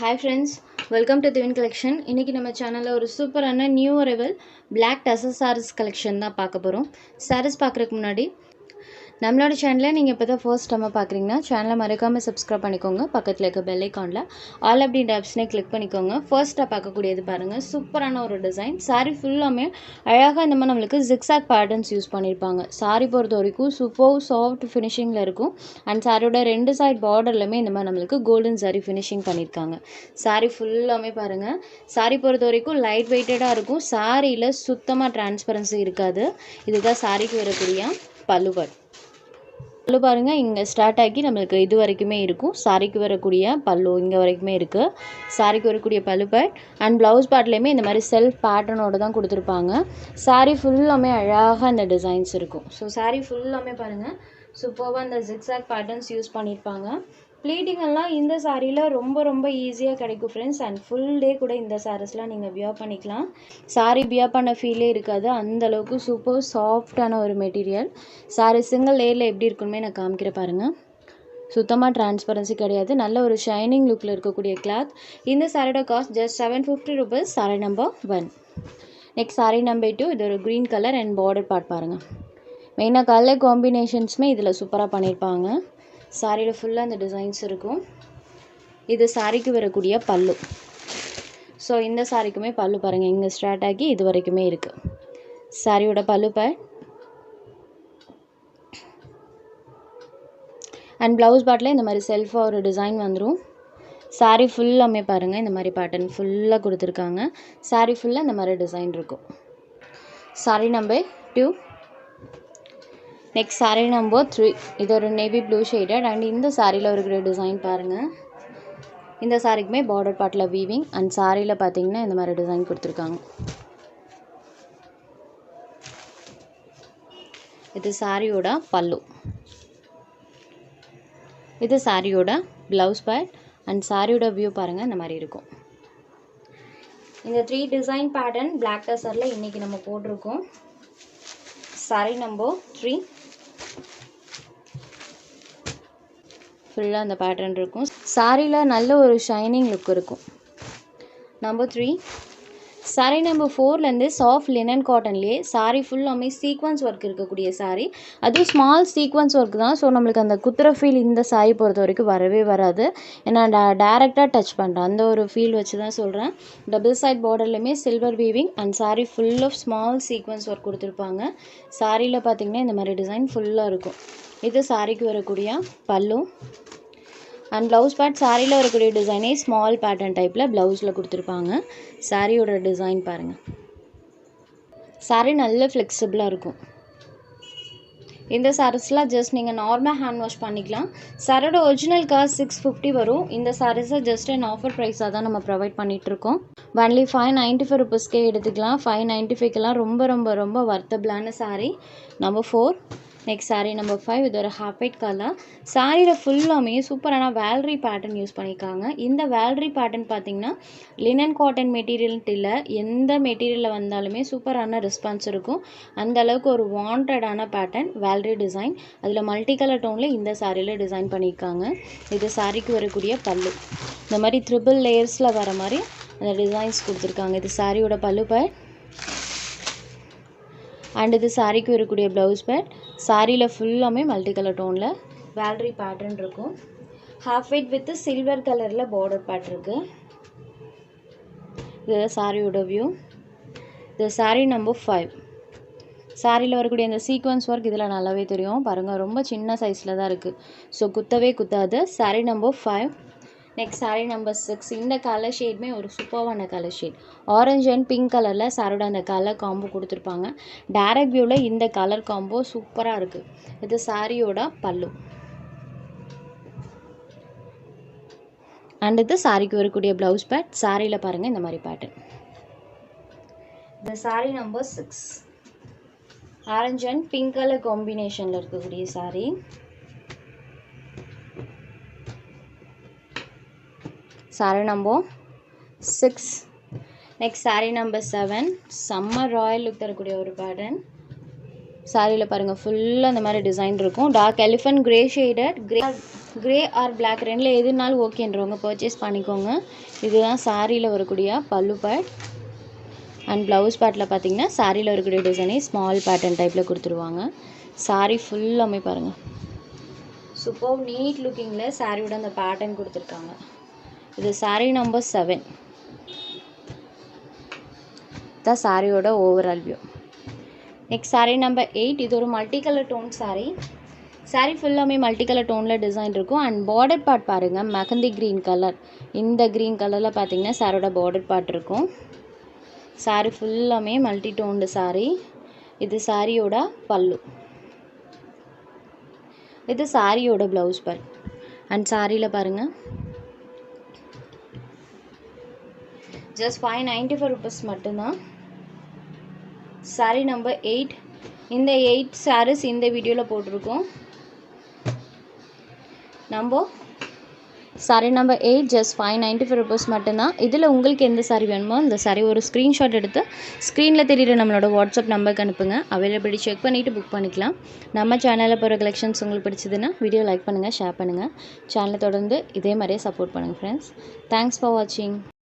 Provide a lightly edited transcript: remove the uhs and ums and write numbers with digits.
Hi friends, welcome to Divine Collection. இன்னைக்கு நம்ம சேனல்ல ஒரு சூப்பரான new arrival Black Tussar sarees collection தான் பார்க்க போறோம். sarees பார்க்கறதுக்கு முன்னாடி நம்மளோட சேனலை நீங்கள் இப்போ தான் ஃபர்ஸ்ட் டைம் பார்க்குறீங்கன்னா சேனலை மறக்காமல் சப்ஸ்கிரைப் பண்ணிக்கோங்க. பக்கத்தில் இருக்க பெல் ஐக்கானில் ஆல் அப்படின்ற ஆப்ஷனை கிளிக் பண்ணிக்கோங்க. ஃபர்ஸ்ட்டாக பார்க்கக்கூடியது பாருங்கள், சூப்பரான ஒரு டிசைன். சாரீ ஃபுல்லாமே அழகாக இந்த மாதிரி நம்மளுக்கு ஜிக்ஸாக் பேட்டர்ன்ஸ் யூஸ் பண்ணியிருப்பாங்க. சாரீ பொறுத்த வரைக்கும் சூப்பர் சாஃப்ட் ஃபினிஷிங்கில் இருக்கும். அண்ட் சாரியோட ரெண்டு சைட் பார்டர்லையுமே இந்த மாதிரி நம்மளுக்கு கோல்டன் சாரீ ஃபினிஷிங் பண்ணியிருக்காங்க. சாரீ ஃபுல்லாமே பாருங்கள், சாரீ பொறுத்த வரைக்கும் லைட் வெயிட்டடாக இருக்கும். சாரியில் சுத்தமாக டிரான்ஸ்பரன்சி இருக்காது. இதுதான் சாரிக்கு வரக்கூடிய பல்லுவட். பல்லு பாருங்கள், இங்கே ஸ்டார்ட் ஆகி நம்மளுக்கு இது வரைக்குமே இருக்கும். சாரிக்கு வரக்கூடிய பல்லு இங்கே வரைக்குமே இருக்குது. சாரிக்கு வரக்கூடிய பல்லு பேட் அண்ட் ப்ளவுஸ் பேட்லேயுமே இந்த மாதிரி செல்ஃப் பேட்டர்னோடு தான் கொடுத்துருப்பாங்க. சாரீ ஃபுல்லாமே அழகாக இந்த டிசைன்ஸ் இருக்கும். ஸோ சாரீ ஃபுல்லாமே பாருங்கள், சூப்பராக இந்த ஜிக்ஸாக் பேட்டர்ன்ஸ் யூஸ் பண்ணியிருப்பாங்க. ப்ளீட்டிங் எல்லாம் இந்த சாரியில் ரொம்ப ஈஸியாக கிடைக்கும் ஃப்ரெண்ட்ஸ். அண்ட் ஃபுல் டே கூட இந்த சாரீஸ்லாம் நீங்கள் வியர் பண்ணிக்கலாம். சாரீ வியர் பண்ண ஃபீலே இருக்காது, அந்தளவுக்கு சூப்பர் சாஃப்டான ஒரு மெட்டீரியல். சாரீ சிங்கிள் லேயரில் எப்படி இருக்குன்னு நான் காமிக்கிற பாருங்கள். சுத்தமாக டிரான்ஸ்பரன்சி கிடையாது, நல்ல ஒரு ஷைனிங் லுக்கில் இருக்கக்கூடிய கிளாத். இந்த சாரியோட cost just 750 rupees. Sorry number 1. Next sari number 2. இது ஒரு green colour and border part பாருங்கள். மெயினாக கலர் காம்பினேஷன்ஸுமே இதில் சூப்பராக பண்ணியிருப்பாங்க. சாரியில் ஃபுல்லாக இந்த டிசைன்ஸ் இருக்கும். இது சாரிக்கு வரக்கூடிய பல்லு. ஸோ இந்த சாரிக்குமே பல்லு பாருங்கள், இங்கே ஸ்டார்ட் ஆகி இது வரைக்குமே இருக்குது. சாரியோட பல்லு பேட் அண்ட் ப்ளவுஸ் பேட்டில் இந்த மாதிரி செல்ஃபாக ஒரு டிசைன் வந்துடும். சாரீ ஃபுல்லாமே பாருங்கள், இந்த மாதிரி பேட்டர்ன் ஃபுல்லாக கொடுத்துருக்காங்க. சாரீ ஃபுல்லாக இந்த மாதிரி டிசைன் இருக்கும். Sorry number 2. Next sari number 3. இது ஒரு நேவி ப்ளூ ஷேடட் அண்ட் இந்த சாரியில் இருக்கிற டிசைன் பாருங்கள். இந்த சாரிக்குமே பார்டர் பார்ட்டில் வீவிங் அண்ட் சாரியில் பார்த்தீங்கன்னா இந்த மாதிரி டிசைன் கொடுத்துருக்காங்க. இது சாரியோட பல்லு, இது சாரியோட ப்ளவுஸ் பேட் அண்ட் சாரியோட வியூ பாருங்கள், இந்த மாதிரி இருக்கும். இந்த 3 டிசைன் பேட்டர்ன் Black Tussarல இன்றைக்கி நம்ம போட்டிருக்கோம். சாரி நம்பர் 3 ஃபுல்லாக அந்த பேட்டர்ன் இருக்கும். சாரியில் நல்ல ஒரு ஷைனிங் லுக் இருக்கும். நம்பர் 3. சாரி நம்பர் 4லேருந்து சாஃப்ட் லினன் காட்டன்லேயே சாரீ ஃபுல்லாமே சீக்வன்ஸ் ஒர்க் இருக்கக்கூடிய சாரீ. அதுவும் ஸ்மால் சீக்வன்ஸ் ஒர்க் தான். ஸோ நம்மளுக்கு அந்த குத்துற ஃபீல் இந்த சாரீ பொறுத்த வரைக்கும் வரவே வராது. ஏன்னா டேரெக்டாக டச் பண்ணுறேன் அந்த ஒரு ஃபீல் வச்சு தான் சொல்கிறேன். டபுள் சைட் பார்டர்லையுமே silver weaving and sari full of small sequins work கொடுத்துருப்பாங்க. சாரியில் பார்த்திங்கன்னா இந்த மாதிரி டிசைன் ஃபுல்லாக இருக்கும். இது சாரிக்கு வரக்கூடிய பல்லு அண்ட் ப்ளவுஸ் பேட். சாரியில் வரக்கூடிய டிசைனே ஸ்மால் பேட்டர்ன் டைப்பில் ப்ளவுஸில் கொடுத்துருப்பாங்க. சாரியோட டிசைன் பாருங்கள். சாரி நல்ல ஃப்ளெக்சிபிளாக இருக்கும். இந்த சாரீஸ்லாம் ஜஸ்ட் நீங்கள் நார்மல் ஹேண்ட் வாஷ் பண்ணிக்கலாம். சாரியோட ஒரிஜினல் காஸ்ட் 650 வரும். இந்த சாரீஸை ஜஸ்ட் அண்ட் ஆஃபர் ப்ரைஸாக தான் நம்ம ப்ரொவைட் பண்ணிகிட்ருக்கோம். ஒன்லி 595 rupeesக்கே எடுத்துக்கலாம். 595க்கெலாம் ரொம்ப வர்த்தபிளான sari. Number 4. Next sari number 5. இது ஒரு ஹாஃப் ஒயிட் கலர். சாரியில் ஃபுல்லாமே சூப்பரான வேல்ரி பேட்டர்ன் யூஸ் பண்ணியிருக்காங்க. இந்த வேல்ரி பேட்டர்ன் பார்த்திங்கன்னா லினன் காட்டன் மெட்டீரியல்ட்டு இல்லை, எந்த மெட்டீரியலில் வந்தாலுமே சூப்பரான ரெஸ்பான்ஸ் இருக்கும். அந்த அளவுக்கு ஒரு வாண்டடான பேட்டர்ன் வேல்ரி டிசைன். அதில் மல்டி கலர் டோனில் இந்த சாரியில் டிசைன் பண்ணியிருக்காங்க. இது சாரிக்கு வரக்கூடிய பல்லு. இந்த மாதிரி 3 லேயர்ஸில் வர மாதிரி அந்த டிசைன்ஸ் கொடுத்துருக்காங்க. இது சாரியோட பல்லு பேட் அண்ட் இது சாரிக்கு வரக்கூடிய ப்ளவுஸ் பேட். சாரியில் ஃபுல்லாமே மல்டி கலர் டோனில் வேல்ரி பேட்டர்ன் இருக்கும். ஹாஃப் ஒயிட் வித் சில்வர் கலரில் பார்டர் பேட் இருக்குது. இது சாரியோட வியூ. இது சாரி நம்பர் 5. சாரியில் வரக்கூடிய இந்த சீக்வன்ஸ் ஒர்க் இதில் நல்லாவே தெரியும் பாருங்கள், ரொம்ப சின்ன சைஸில் தான் இருக்குது. ஸோ குத்தவே குத்தாது. Sari number 5. Next sari number 6. இந்த கலர் ஷேட்மே ஒரு சூப்பரான colour shade. Orange and pink கலரில் சாரோட அந்த கலர் காம்போ கொடுத்துருப்பாங்க. டைரக்ட் வியூவில் இந்த கலர் காம்போ சூப்பராக இருக்குது. இது சாரியோட பல்லு அண்ட் இது சாரிக்கு வரக்கூடிய ப்ளவுஸ் பேட். சாரியில் பாருங்கள் இந்த மாதிரி பேட்டர்ன். இது sari number 6. Orange and pink colour காம்பினேஷனில் இருக்கக்கூடிய sari. Sari number 6. Next sari number 7. செம்ம ராயல் லுக் தரக்கூடிய ஒரு பேட்டர்ன். சாரியில் பாருங்கள் ஃபுல்லாக இந்த மாதிரி டிசைன் இருக்கும். Dark elephant grey shaded grey grey or black ரெண்டில் எதுனாலும் ஓகேன்றவங்க பர்ச்சேஸ் பண்ணிக்கோங்க. இதுதான் சாரியில் வரக்கூடிய பல்லு பேட். அண்ட் ப்ளவுஸ் பேட்டில் பார்த்தீங்கன்னா சாரியில் வரக்கூடிய டிசைனே ஸ்மால் பேட்டர்ன் டைப்பில் கொடுத்துருவாங்க. சாரி ஃபுல்லாமே பாருங்கள், சூப்பர் நீட் லுக்கிங்கில் சாரியோட அந்த பேட்டர்ன் கொடுத்துருக்காங்க. இது சாரி நம்பர் 7 தான் சாரியோட overall view. Next sari number 8. இது ஒரு multi colour tone sari. Sari ஃபுல்லாமே மல்டி கலர் டோனில் டிசைன் இருக்கும். அண்ட் பார்டர் பார்ட் பாருங்கள், மெஹந்தி க்ரீன் கலர். இந்த க்ரீன் கலரில் பார்த்தீங்கன்னா சாரியோட பார்டர் பார்ட் இருக்கும். சாரி ஃபுல்லாமே மல்டி டோன்டு சாரி. இது சாரியோட பல்லு. இது சாரியோட ப்ளவுஸ் பார்ட். அண்ட் சாரியில் பாருங்கள், ஜஸ்ட் 594 rupees மட்டும்தான். Sorry number 8. இந்த 8 sarees இந்த வீடியோவில் போட்டிருக்கோம். சாரி நம்பர் 8 ஜஸ்ட் 594 rupees மட்டும்தான். இதில் உங்களுக்கு எந்த சாரி வேணுமோ இந்த சாரி ஒரு ஸ்க்ரீன்ஷாட் எடுத்து ஸ்க்ரீனில் தெரியுற நம்மளோட வாட்ஸ்அப் நம்பருக்கு அனுப்புங்க. அவைலபிலிட்டி செக் பண்ணிவிட்டு புக் பண்ணிக்கலாம். நம்ம சேனலில் போகிற கலெக்ஷன்ஸ் உங்களுக்கு பிடிச்சதுன்னா வீடியோ லைக் பண்ணுங்கள், ஷேர் பண்ணுங்கள். சேனலை தொடர்ந்து இதே மாதிரியே சப்போர்ட் பண்ணுங்கள் ஃப்ரெண்ட்ஸ். தேங்க்ஸ் ஃபார் வாட்சிங்.